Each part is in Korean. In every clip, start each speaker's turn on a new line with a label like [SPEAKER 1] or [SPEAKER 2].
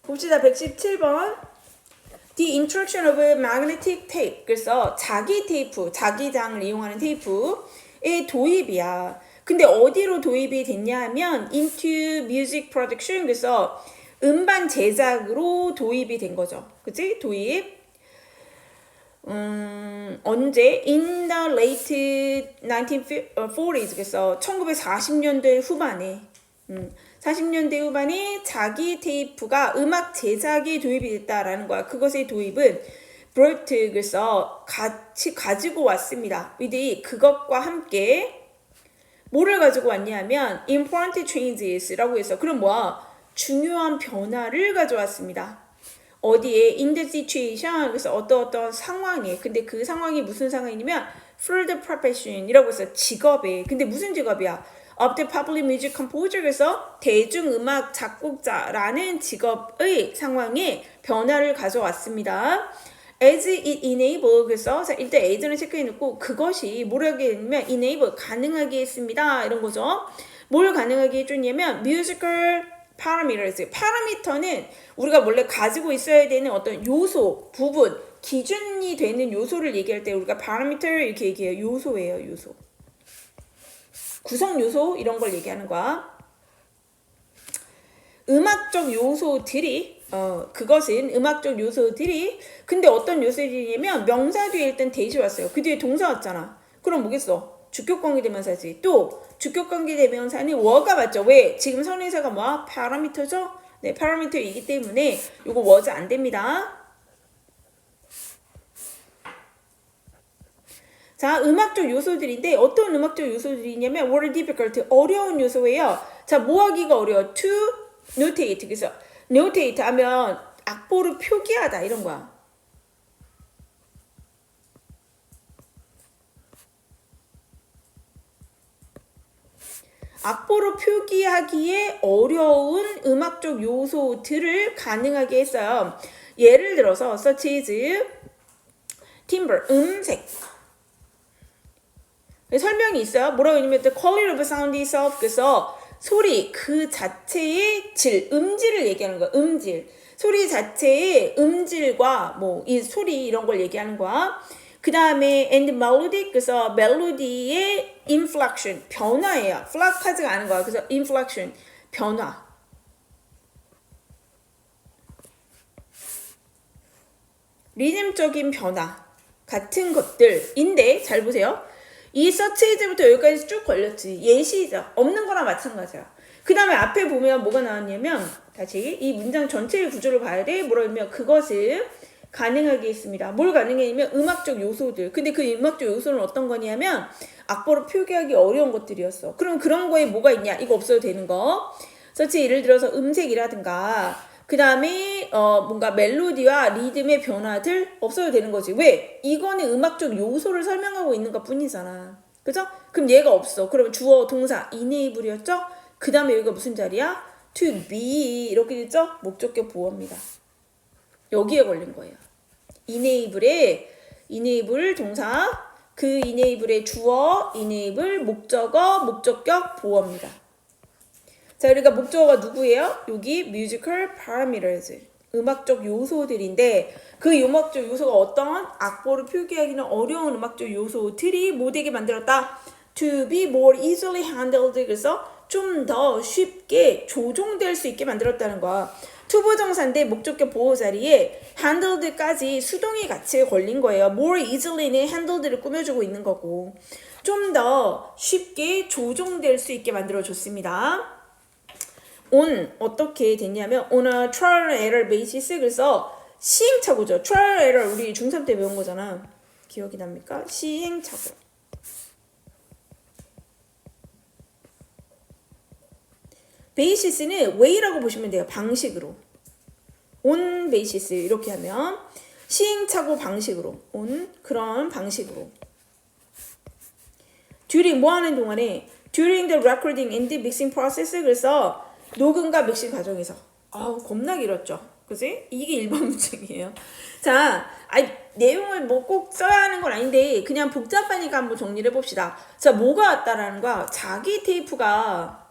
[SPEAKER 1] 봅시다. 117번. The introduction of magnetic tape. 그래서 자기 테이프, 자기장을 이용하는 테이프의 도입이야. 근데 어디로 도입이 됐냐 하면 into music production. 그래서 음반 제작으로 도입이 된 거죠. 그치? 도입. 언제? In the late 1940s. 그래서 1940년대 후반에 40년대 후반에 자기 테이프가 음악 제작에 도입이 됐다라는 거야. 그것의 도입은 brought, 그래서 같이 가지고 왔습니다. with, 그것과 함께 뭐를 가지고 왔냐면 important changes라고 해서 그럼 뭐야? 중요한 변화를 가져왔습니다. 어디에? in the situation. 그래서 어떤 상황에. 근데 그 상황이 무슨 상황이냐면 for the profession이라고 해서 직업에. 근데 무슨 직업이야? of the public music composer. 그래서 대중음악 작곡자라는 직업의 상황에 변화를 가져왔습니다. as it enable. 그래서 자, 일단 as는 체크해 놓고 그것이 뭐라고 했냐면 enable, 가능하게 했습니다. 이런 거죠. 뭘 가능하게 해줬냐면 musical parameters. 파라미터는 우리가 원래 가지고 있어야 되는 어떤 요소, 부분, 기준이 되는 요소를 얘기할 때 우리가 parameter 이렇게 얘기해요. 요소예요, 요소. 구성 요소 이런 걸 얘기하는 거야. 음악적 요소들이 그것은 음악적 요소들이 근데 어떤 요소들이냐면 명사 뒤에 일단 대시 왔어요. 그 뒤에 동사 왔잖아. 그럼 뭐겠어? 주격관계대명사지. 또 주격관계대명사는 워가 맞죠? 왜? 지금 선행사가 뭐야? 파라미터죠? 네, 파라미터이기 때문에 이거 워즈 안 됩니다. 자, 음악적 요소들인데 어떤 음악적 요소들이냐면 were difficult, 어려운 요소예요. 자, 뭐 하기가 어려워? to notate. 그래서 notate 하면 악보를 표기하다 이런 거야. 악보로 표기하기에 어려운 음악적 요소들을 가능하게 했어요. 예를 들어서 such as timbre, 음색. 설명이 있어요. 뭐라고 했냐면 the quality of sound itself. 그래서 소리 그 자체의 질, 음질을 얘기하는 거야. 음질. 소리 자체의 음질과 뭐 이 소리 이런 걸 얘기하는 거야. 그 다음에 and melodic. 그래서 멜로디의 inflection, 변화예요. 플락하지가 않은 거야. 그래서 inflection, 변화. 리듬적인 변화 같은 것들인데 잘 보세요. 이 서치이즈부터 여기까지 쭉 걸렸지. 예시죠. 없는 거랑 마찬가지야. 그 다음에 앞에 보면 뭐가 나왔냐면 다시 이 문장 전체의 구조를 봐야 돼. 뭐라고 하면 그것을 가능하게 했습니다. 뭘 가능해 하면 음악적 요소들. 근데 그 음악적 요소는 어떤 거냐면 악보로 표기하기 어려운 것들이었어. 그럼 그런 거에 뭐가 있냐? 이거 없어도 되는 거. 서치 예를 들어서 음색이라든가 그 다음에 뭔가 멜로디와 리듬의 변화들 없어도 되는 거지. 왜? 이거는 음악적 요소를 설명하고 있는 것 뿐이잖아. 그죠? 그럼 얘가 없어. 그러면 주어, 동사, enable이었죠? 그 다음에 여기가 무슨 자리야? to be 이렇게 됐죠? 목적격 보어입니다. 여기에 걸린 거예요. enable 동사, 그 enable의 주어, enable 목적어, 목적격 보어입니다. 자, 그러니까 목적어가 누구예요? 여기 musical parameters, 음악적 요소들인데 그 음악적 요소가 어떤 악보를 표기하기는 어려운 음악적 요소들이 뭐 되게 만들었다? To be more easily handled. 그래서 좀 더 쉽게 조종될 수 있게 만들었다는 거야. 투부정사인데 목적격 보호 자리에 handled까지 수동이 같이 걸린 거예요. more easily는 handled를 꾸며주고 있는 거고 좀 더 쉽게 조종될 수 있게 만들어줬습니다. on 어떻게 됐냐면 on a trial and error basis. 그래서 시행착오죠. trial and error 우리 중3 때 배운 거잖아. 기억이 납니까? 시행착오. basis는 way라고 보시면 돼요. 방식으로. on basis 이렇게 하면 시행착오 방식으로 on 그런 방식으로. during 뭐 하는 동안에 during the recording and the mixing process. 그래서 녹음과 믹싱 과정에서 겁나 길었죠. 그치? 이게 1번 문장이에요. 자, 내용을 뭐 꼭 써야 하는 건 아닌데 그냥 복잡하니까 한번 정리를 해봅시다. 자, 뭐가 왔다라는 거야? 자기 테이프가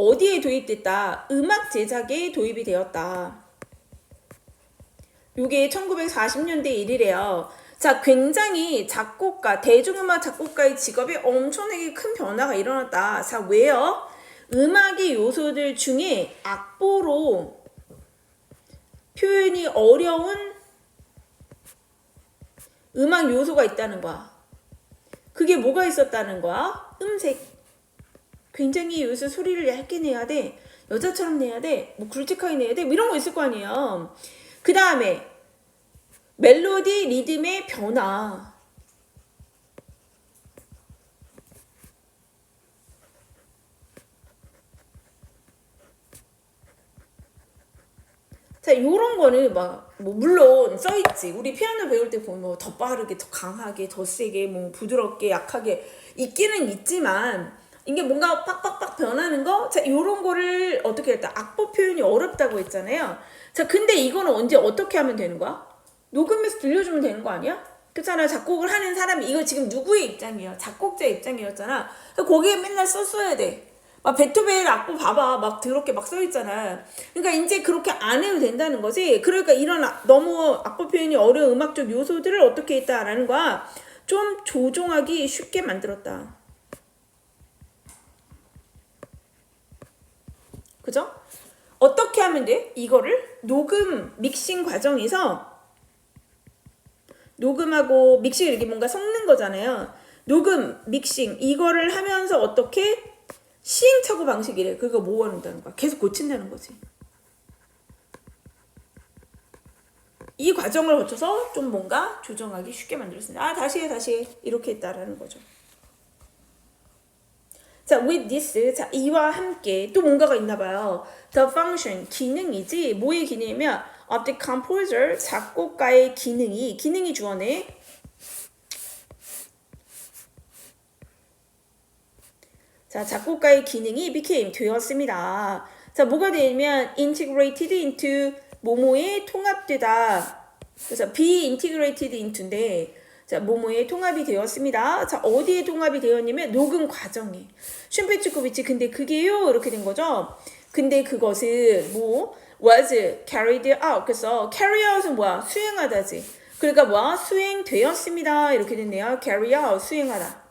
[SPEAKER 1] 어디에 도입됐다? 음악 제작에 도입이 되었다. 요게 1940년대 일이래요. 자, 굉장히 작곡가, 대중음악 작곡가의 직업에 엄청나게 큰 변화가 일어났다. 자, 왜요? 음악의 요소들 중에 악보로 표현이 어려운 음악 요소가 있다는 거야. 그게 뭐가 있었다는 거야? 음색. 굉장히 여기서 소리를 얇게 내야 돼. 여자처럼 내야 돼. 뭐 굵직하게 내야 돼. 뭐 이런 거 있을 거 아니에요. 그 다음에 멜로디, 리듬의 변화. 자, 요런 거는 뭐 물론 써있지. 우리 피아노 배울 때 보면 뭐 더 빠르게, 더 강하게, 더 세게, 뭐 부드럽게, 약하게 있기는 있지만 이게 뭔가 빡빡빡 변하는 거? 자, 요런 거를 어떻게 했다? 악보 표현이 어렵다고 했잖아요. 자, 근데 이거는 언제 어떻게 하면 되는 거야? 녹음해서 들려주면 되는 거 아니야? 그렇잖아. 작곡을 하는 사람이 이거 지금 누구의 입장이에요? 작곡자 입장이었잖아. 거기에 맨날 썼어야 돼. 막 베토벤 악보 봐봐. 막 더럽게 막 써있잖아. 그러니까 이제 그렇게 안 해도 된다는 거지. 그러니까 이런 너무 악보 표현이 어려운 음악적 요소들을 어떻게 했다라는 거야. 좀 조종하기 쉽게 만들었다. 그죠? 어떻게 하면 돼? 이거를 녹음, 믹싱 과정에서 녹음하고 믹싱 이렇게 뭔가 섞는 거잖아요. 녹음, 믹싱 이거를 하면서 어떻게 시행착오 방식이래. 그거 뭐 한다는 거야? 계속 고친다는 거지. 이 과정을 거쳐서 좀 뭔가 조정하기 쉽게 만들었습니다. 아, 다시 해. 이렇게 했다라는 거죠. 자, with this, 자, 이와 함께 또 뭔가가 있나 봐요. The function, 기능이지. 뭐의 기능이면 of the composer, 작곡가의 기능이 주어네. 자, 작곡가의 기능이 became 되었습니다. 자, 뭐가 되냐면 integrated into 뭐뭐에 통합되다. 그래서 be integrated into인데 자, 뭐뭐에 통합이 되었습니다. 자, 어디에 통합이 되었냐면 녹음 과정에. 슌페츠코비치 근데 그게요 이렇게 된 거죠. 근데 그것은 뭐 was carried out. 그래서 carry out은 뭐야? 수행하다지. 그러니까 뭐야? 수행되었습니다. 이렇게 됐네요. carry out 수행하다.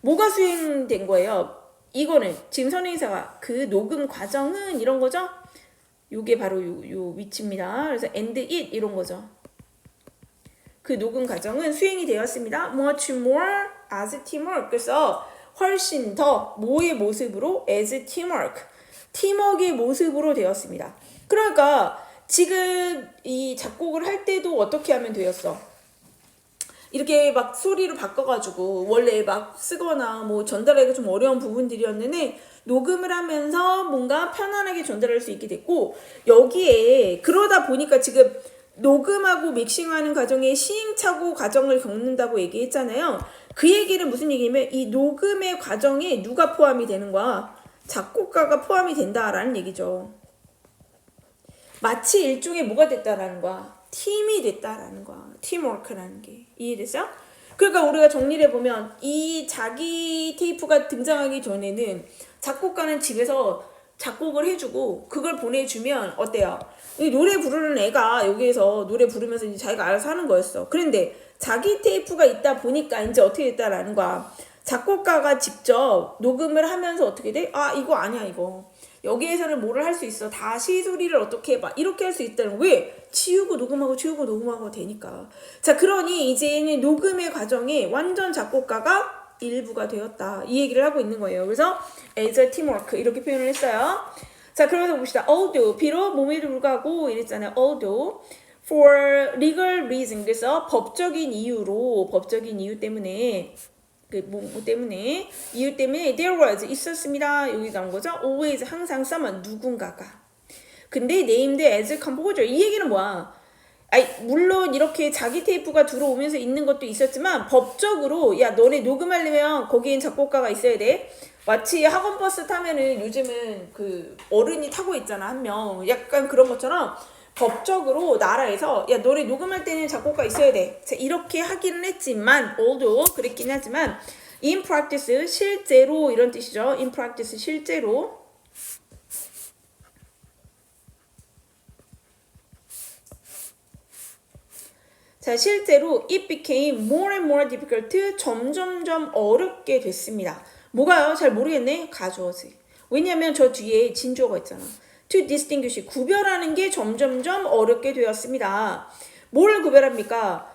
[SPEAKER 1] 뭐가 수행된 거예요? 이거는 지금 선행사가 그 녹음 과정은 이런 거죠? 요게 바로 요 위치입니다. 그래서 and it 이런 거죠. 그 녹음 과정은 수행이 되었습니다. Much more as teamwork. 그래서 훨씬 더 뭐의 모습으로? as teamwork. 팀워크의 모습으로 되었습니다. 그러니까 지금 이 작곡을 할 때도 어떻게 하면 되었어? 이렇게 막 소리를 바꿔가지고 원래 막 쓰거나 뭐 전달하기가 좀 어려운 부분들이었는데 녹음을 하면서 뭔가 편안하게 전달할 수 있게 됐고 여기에 그러다 보니까 지금 녹음하고 믹싱하는 과정에 시행착오 과정을 겪는다고 얘기했잖아요. 그 얘기는 무슨 얘기냐면 이 녹음의 과정에 누가 포함이 되는 거야? 작곡가가 포함이 된다라는 얘기죠. 마치 일종의 뭐가 됐다라는 거야? 팀이 됐다라는 거야. 팀워크라는 게. 이해됐어? 그러니까 우리가 정리를 해보면 이 자기 테이프가 등장하기 전에는 작곡가는 집에서 작곡을 해주고 그걸 보내주면 어때요? 이 노래 부르는 애가 여기에서 노래 부르면서 이제 자기가 알아서 하는 거였어. 그런데 자기 테이프가 있다 보니까 이제 어떻게 됐다라는 거야. 작곡가가 직접 녹음을 하면서 어떻게 돼? 아, 이거 아니야, 이거. 여기에서는 뭐를 할 수 있어. 다시 소리를 어떻게 해봐. 이렇게 할 수 있다는 왜? 치우고 녹음하고 되니까. 자, 그러니 이제는 녹음의 과정에 완전 작곡가가 일부가 되었다. 이 얘기를 하고 있는 거예요. 그래서 as a teamwork 이렇게 표현을 했어요. 자, 그러면서 봅시다. although 비록 몸에도 불구하고 이랬잖아요. although for legal reason 그래서 법적인 이유 때문에 이유 때문에 there was 있었습니다. 여기 나온 거죠. always 항상 someone 누군가가. 근데 named as composer 이 얘기는 뭐야? 아니, 물론 이렇게 자기 테이프가 들어오면서 있는 것도 있었지만 법적으로 야 너네 녹음하려면 거기엔 작곡가가 있어야 돼. 마치 학원 버스 타면은 요즘은 그 어른이 타고 있잖아 한 명. 약간 그런 것처럼 법적으로 나라에서 야 너네 녹음할 때는 작곡가 있어야 돼. 자, 이렇게 하기는 했지만 although 그랬긴 하지만 in practice 실제로 이런 뜻이죠. in practice 실제로. 자, 실제로 it became more and more difficult. 점점점 어렵게 됐습니다. 뭐가요? 잘 모르겠네. 가주어지. 왜냐면 저 뒤에 진주어가 있잖아. to distinguish. 구별하는 게 점점점 어렵게 되었습니다. 뭘 구별합니까?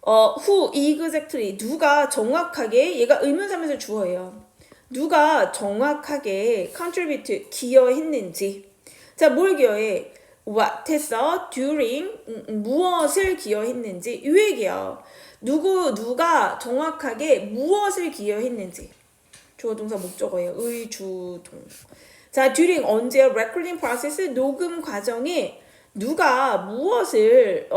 [SPEAKER 1] who exactly. 누가 정확하게, 얘가 의문사면서 주어예요. 누가 정확하게 contribute, 기여했는지. 자, 뭘 기여해? what 했어? during 무엇을 기여했는지 이 얘기야. 누가 정확하게 무엇을 기여했는지. 주어 동사 목적어예요. 의주동. 자, during 언제요? recording process 녹음 과정에 누가 무엇을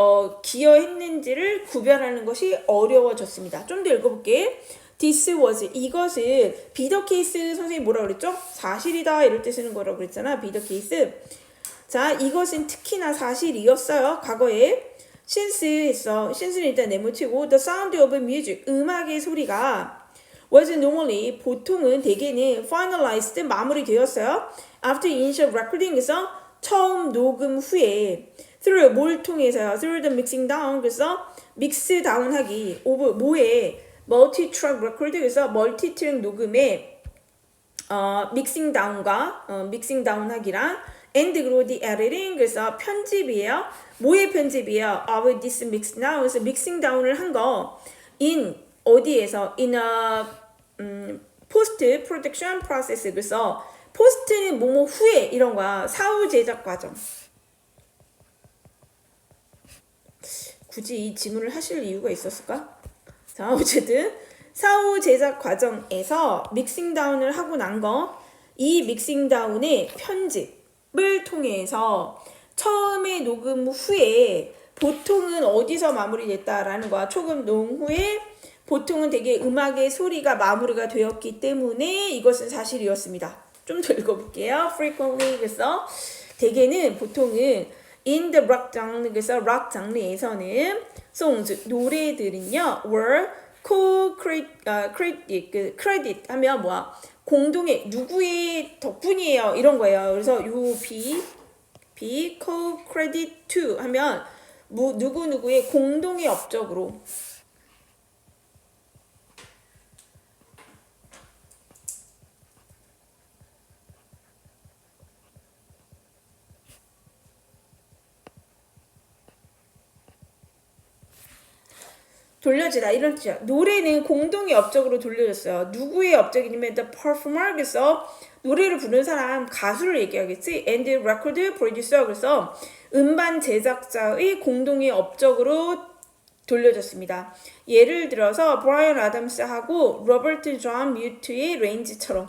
[SPEAKER 1] 기여했는지를 구별하는 것이 어려워졌습니다. 좀 더 읽어볼게. This was 이것은 be the case 선생님이 뭐라 그랬죠? 사실이다 이럴 때 쓰는 거라고 그랬잖아. be the case. 자, 이것은 특히나 사실이었어요. 과거에. since 했어. since는 일단 네모치고 the sound of music 음악의 소리가 was normally 보통은 대개는 finalized 마무리되었어요. after initial recording에서 처음 녹음 후에 through 뭘 통해서요? through the mixing down 그래서 믹스 다운하기 of 뭐에 멀티 트랙 레코드 그래서 멀티 트랙 녹음에 믹싱 다운과 믹싱 다운하기랑 and 그리고 the editing 그래서 편집이에요. 뭐의 편집이에요? of this mix down 그래서 믹싱 다운을 한 거 in 어디에서 in a post production process 그래서 포스트는 뭐뭐 후에 이런 거야. 사후 제작 과정. 굳이 이 지문을 하실 이유가 있었을까? 자, 어쨌든 사후 제작 과정에서 믹싱 다운을 하고 난 거, 이 믹싱 다운의 편집을 통해서 처음에 녹음 후에 보통은 어디서 마무리됐다라는 거야. 초금 농후에 보통은 되게 음악의 소리가 마무리가 되었기 때문에 이것은 사실이었습니다. 좀 더 읽어볼게요. frequently 그래서 대개는 보통은 in the rock 장르 그래서 락 장르에서는 songs 노래들은요 were co-credit 하면 뭐야 공동의 누구의 덕분이에요 이런 거예요. 그래서 요 be co-credit to 하면 누구누구의 공동의 업적으로 돌려지다 이런 뜻이야. 노래는 공동의 업적으로 돌려졌어요. 누구의 업적이냐면 the performer 그래서 노래를 부르는 사람 가수를 얘기하겠지. and the record producer 그래서 음반 제작자의 공동의 업적으로 돌려졌습니다. 예를 들어서 브라이언 아담스하고 로버트 존 뮤트의 레인지처럼.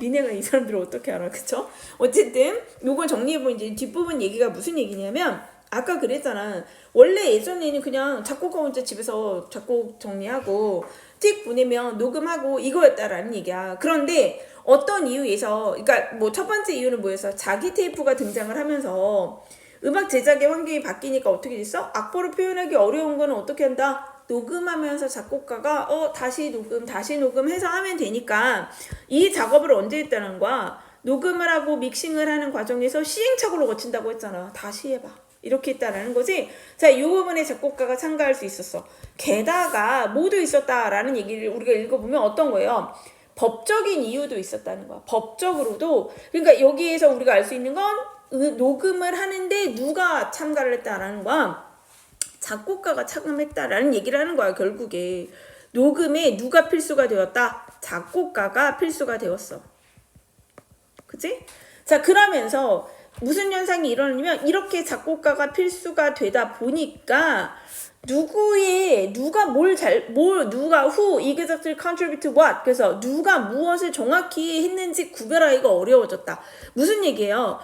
[SPEAKER 1] 니네가 이 사람들을 어떻게 알아, 그쵸? 어쨌든 요걸 정리해보면 이제 뒷부분 얘기가 무슨 얘기냐면 아까 그랬잖아. 원래 예전에는 그냥 작곡가 혼자 집에서 작곡 정리하고 틱 보내면 녹음하고 이거였다라는 얘기야. 그런데 어떤 이유에서 그러니까 뭐 첫 번째 이유는 뭐였어? 자기 테이프가 등장을 하면서 음악 제작의 환경이 바뀌니까 어떻게 됐어? 악보로 표현하기 어려운 거는 어떻게 한다? 녹음하면서 작곡가가 다시 녹음해서 하면 되니까 이 작업을 언제 했다는 거야? 녹음을 하고 믹싱을 하는 과정에서 시행착오를 거친다고 했잖아. 다시 해봐. 이렇게 했다라는 거지. 자, 이 부분에 작곡가가 참가할 수 있었어. 게다가 모두 있었다라는 얘기를 우리가 읽어보면 어떤 거예요? 법적인 이유도 있었다는 거야. 법적으로도. 그러니까 여기에서 우리가 알 수 있는 건 녹음을 하는데 누가 참가를 했다라는 거야. 작곡가가 참가했다라는 얘기를 하는 거야. 결국에 녹음에 누가 필수가 되었다? 작곡가가 필수가 되었어. 그치? 자, 그러면서 무슨 현상이 일어나냐면 이렇게 작곡가가 필수가 되다 보니까 누가 who exactly contribute what 그래서 누가 무엇을 정확히 했는지 구별하기가 어려워졌다. 무슨 얘기예요?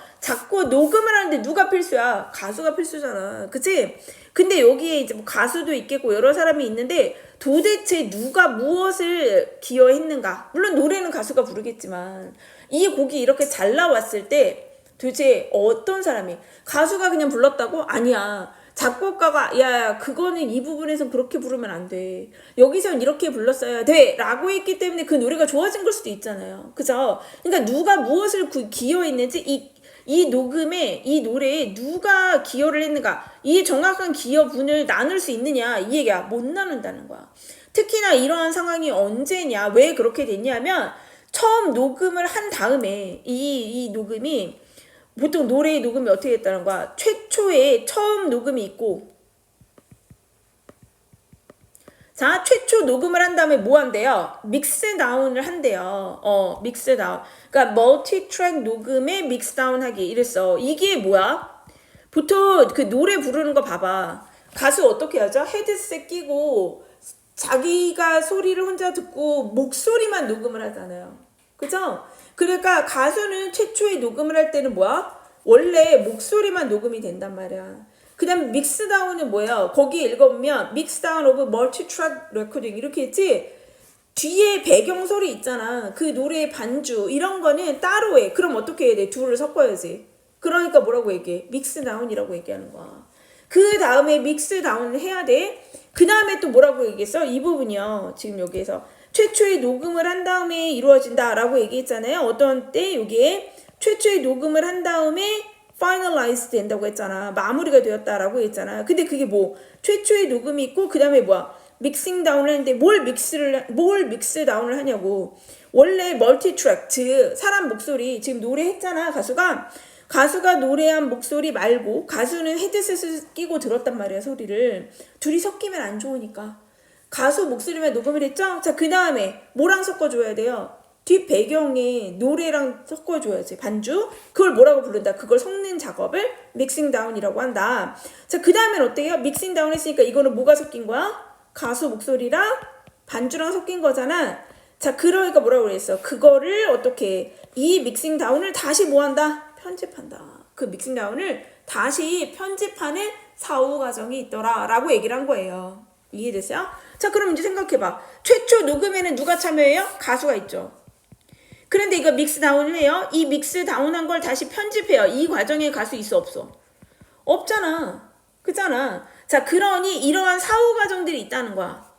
[SPEAKER 1] 녹음을 하는데 누가 필수야? 가수가 필수잖아. 그치? 근데 여기에 이제 뭐 가수도 있겠고 여러 사람이 있는데 도대체 누가 무엇을 기여했는가? 물론 노래는 가수가 부르겠지만 이 곡이 이렇게 잘 나왔을 때 도대체 어떤 사람이 가수가 그냥 불렀다고? 아니야. 작곡가가 야 그거는 이 부분에선 그렇게 부르면 안 돼. 여기선 이렇게 불렀어야 돼. 라고 했기 때문에 그 노래가 좋아진 걸 수도 있잖아요. 그죠? 그러니까 누가 무엇을 기여했는지 이 녹음에 이 노래에 누가 기여를 했는가 이 정확한 기여분을 나눌 수 있느냐 이 얘기야. 못 나눈다는 거야. 특히나 이러한 상황이 언제냐 왜 그렇게 됐냐면 처음 녹음을 한 다음에 이 녹음이 보통 노래의 녹음이 어떻게 됐다는 거야. 최초에 처음 녹음이 있고 자 최초 녹음을 한 다음에 뭐 한대요? 믹스 다운을 한대요. 믹스 다운. 그러니까 멀티 트랙 녹음에 믹스 다운 하기 이랬어. 이게 뭐야? 보통 그 노래 부르는 거 봐봐. 가수 어떻게 하죠? 헤드셋 끼고 자기가 소리를 혼자 듣고 목소리만 녹음을 하잖아요. 그죠? 그러니까 가수는 최초에 녹음을 할 때는 뭐야? 원래 목소리만 녹음이 된단 말이야. 그 다음에 믹스다운은 뭐야? 거기 읽어보면 믹스다운 오브 멀티 트랙 레코딩 이렇게 했지? 뒤에 배경소리 있잖아. 그 노래의 반주 이런 거는 따로 해. 그럼 어떻게 해야 돼? 둘을 섞어야지. 그러니까 뭐라고 얘기해? 믹스다운이라고 얘기하는 거야. 그 다음에 믹스다운을 해야 돼. 그 다음에 또 뭐라고 얘기했어? 이 부분이요. 지금 여기에서 최초의 녹음을 한 다음에 이루어진다라고 얘기했잖아요. 어떤 때 여기에 최초의 녹음을 한 다음에 finalize 된다고 했잖아. 마무리가 되었다라고 했잖아. 근데 그게 뭐 최초의 녹음이 있고 그 다음에 뭐야? 믹싱 다운을 했는데 뭘 믹스 다운을 하냐고. 원래 멀티 트랙 즉 사람 목소리 지금 노래했잖아. 가수가 노래한 목소리 말고 가수는 헤드셋을 끼고 들었단 말이야. 소리를 둘이 섞이면 안 좋으니까 가수 목소리만 녹음을 했죠. 자 그 다음에 뭐랑 섞어줘야 돼요? 뒷 배경에 노래랑 섞어줘야지. 반주. 그걸 뭐라고 부른다? 그걸 섞는 작업을 믹싱 다운이라고 한다. 자 그 다음엔 어때요? 믹싱 다운 했으니까 이거는 뭐가 섞인 거야? 가수 목소리랑 반주랑 섞인 거잖아. 자 그러니까 뭐라고 그랬어? 그거를 어떻게 이 믹싱 다운을 다시 뭐 한다? 편집한다. 그 믹싱 다운을 다시 편집하는 사후 과정이 있더라 라고 얘기를 한 거예요. 이해됐어요? 자 그럼 이제 생각해봐. 최초 녹음에는 누가 참여해요? 가수가 있죠. 그런데 이거 믹스 다운을 해요. 이 믹스 다운한 걸 다시 편집해요. 이 과정에 가수 있어 없어? 없잖아. 그잖아. 자 그러니 이러한 사후 과정들이 있다는 거야.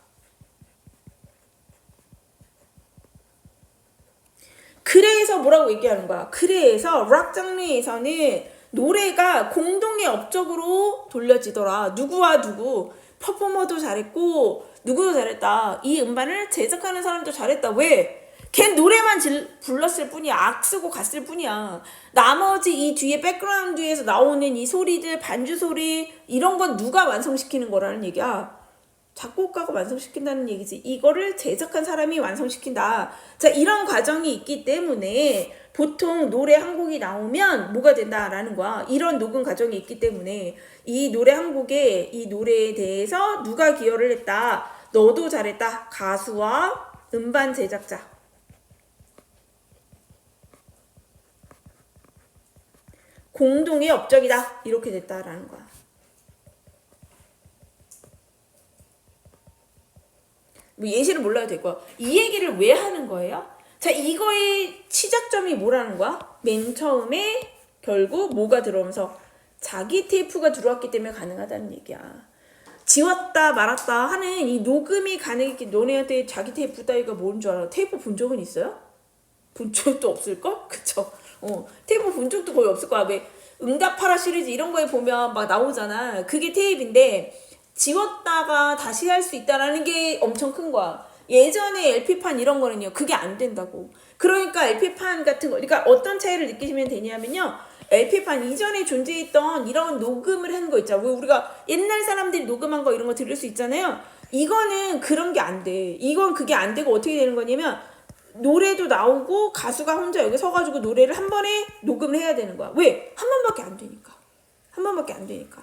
[SPEAKER 1] 그래서 뭐라고 얘기하는 거야? 그래서 락 장르에서는 노래가 공동의 업적으로 돌려지더라. 누구와 누구 퍼포머도 잘했고 누구도 잘했다. 이 음반을 제작하는 사람도 잘했다. 왜? 걔 노래만 불렀을 뿐이야. 악 쓰고 갔을 뿐이야. 나머지 이 뒤에 백그라운드에서 나오는 이 소리들 반주 소리 이런 건 누가 완성시키는 거라는 얘기야. 작곡가가 완성시킨다는 얘기지. 이거를 제작한 사람이 완성시킨다. 자 이런 과정이 있기 때문에 보통 노래 한 곡이 나오면 뭐가 된다라는 거야. 이런 녹음 과정이 있기 때문에 이 노래 한 곡에 이 노래에 대해서 누가 기여를 했다. 너도 잘했다. 가수와 음반 제작자. 공동의 업적이다. 이렇게 됐다라는 거야. 뭐 예시를 몰라도 될 거야. 이 얘기를 왜 하는 거예요? 자, 이거의 시작점이 뭐라는 거야? 맨 처음에 결국 뭐가 들어오면서 자기 테이프가 들어왔기 때문에 가능하다는 얘기야. 지웠다 말았다 하는 이 녹음이 가능했기 너네한테 자기 테이프 따위가 뭔 줄 알아? 테이프 본 적은 있어요? 본 적도 없을걸? 그쵸? 테이프 본 적도 거의 없을 거야. 왜 응답하라 시리즈 이런 거에 보면 막 나오잖아. 그게 테이프인데 지웠다가 다시 할 수 있다라는 게 엄청 큰 거야. 예전에 LP판 이런 거는요. 그게 안 된다고. 그러니까 LP판 같은 거 그러니까 어떤 차이를 느끼시면 되냐면요. LP판 이전에 존재했던 이런 녹음을 한 거 있잖아. 왜 우리가 옛날 사람들이 녹음한 거 이런 거 들을 수 있잖아요. 이거는 그런 게 안 돼. 이건 그게 안 되고 어떻게 되는 거냐면 노래도 나오고 가수가 혼자 여기 서가지고 노래를 한 번에 녹음을 해야 되는 거야. 왜? 한 번밖에 안 되니까. 한 번밖에 안 되니까.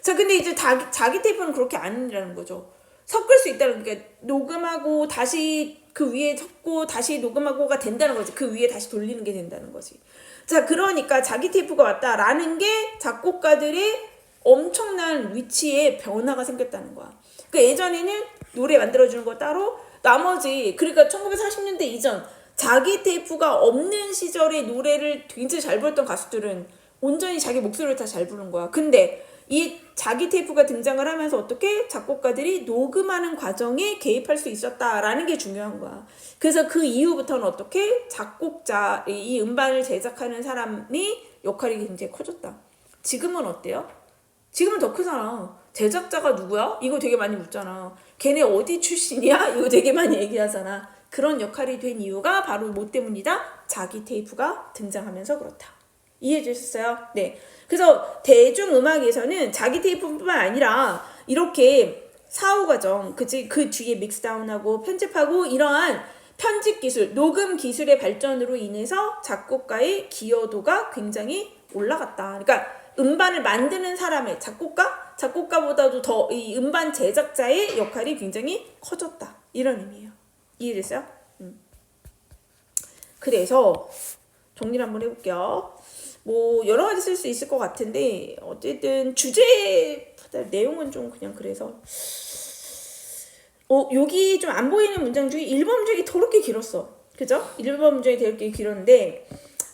[SPEAKER 1] 자, 근데 이제 자기 테이프는 그렇게 아니라는 거죠. 섞을 수 있다는 게 녹음하고 다시 그 위에 섞고 다시 녹음하고가 된다는 거지. 그 위에 다시 돌리는 게 된다는 거지. 자, 그러니까 자기 테이프가 왔다라는 게 작곡가들의 엄청난 위치에 변화가 생겼다는 거야. 그러니까 예전에는 노래 만들어주는 거 따로 나머지 그러니까 1940년대 이전 자기 테이프가 없는 시절에 노래를 굉장히 잘 불렀던 가수들은 온전히 자기 목소리를 다 잘 부른 거야. 근데 이 자기 테이프가 등장을 하면서 어떻게 작곡가들이 녹음하는 과정에 개입할 수 있었다라는 게 중요한 거야. 그래서 그 이후부터는 어떻게 작곡자, 이 음반을 제작하는 사람이 역할이 굉장히 커졌다. 지금은 어때요? 지금은 더 크잖아. 제작자가 누구야? 이거 되게 많이 묻잖아. 걔네 어디 출신이야? 이거 되게 많이 얘기하잖아. 그런 역할이 된 이유가 바로 뭐 때문이다? 자기 테이프가 등장하면서 그렇다. 이해해 주셨어요? 네. 그래서 대중음악에서는 자기 테이프뿐만 아니라 이렇게 사후 과정, 그치? 그 뒤에 믹스다운하고 편집하고 이러한 편집 기술, 녹음 기술의 발전으로 인해서 작곡가의 기여도가 굉장히 올라갔다. 그러니까 음반을 만드는 사람의 작곡가보다도 더 이 음반 제작자의 역할이 굉장히 커졌다. 이런 의미예요. 이해됐어요? 그래서 정리를 한번 해볼게요. 뭐 여러 가지 쓸 수 있을 것 같은데 어쨌든 주제보다 내용은 좀 그냥 그래서 여기 좀 안 보이는 문장 중에 1번 문장이 더럽게 길었어. 그죠? 1번 문장이 더럽게 길었는데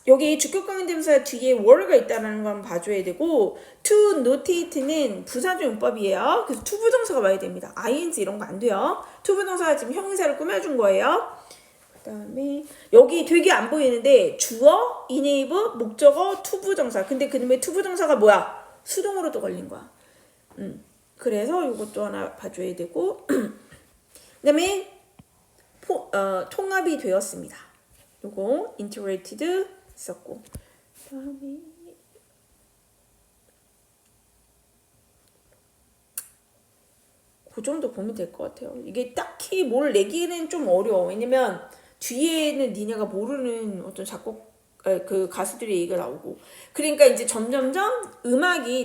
[SPEAKER 1] 여기 주격강연대명사 뒤에 were가 있다는 건 봐줘야 되고 to notate는 부사적 용법이에요. 그래서 to 부정사가 와야 됩니다. ing 이런 거 안 돼요. to 부정사가 지금 형용사를 꾸며준 거예요. 그 다음에 여기 되게 안 보이는데 주어, 인네이브, 목적어, to 부정사. 근데 그놈의 to 부정사가 뭐야? 수동으로 또 걸린 거야. 그래서 이것도 하나 봐줘야 되고 그 다음에 통합이 되었습니다. 요거 integrated 있었고 다음에 그 정도 보면 될 것 같아요. 이게 딱히 뭘 내기는 좀 어려워. 왜냐면 뒤에는 니네가 모르는 어떤 그 가수들의 얘기가 나오고 그러니까 이제 점점점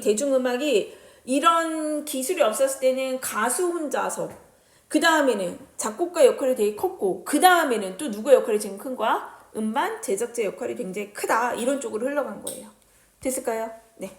[SPEAKER 1] 대중음악이 이런 기술이 없었을 때는 가수 혼자서 그 다음에는 작곡가 역할이 되게 컸고 그 다음에는 또 누구의 역할이 지금 큰 거야? 음반 제작자 역할이 굉장히 크다. 이런 쪽으로 흘러간 거예요. 됐을까요? 네.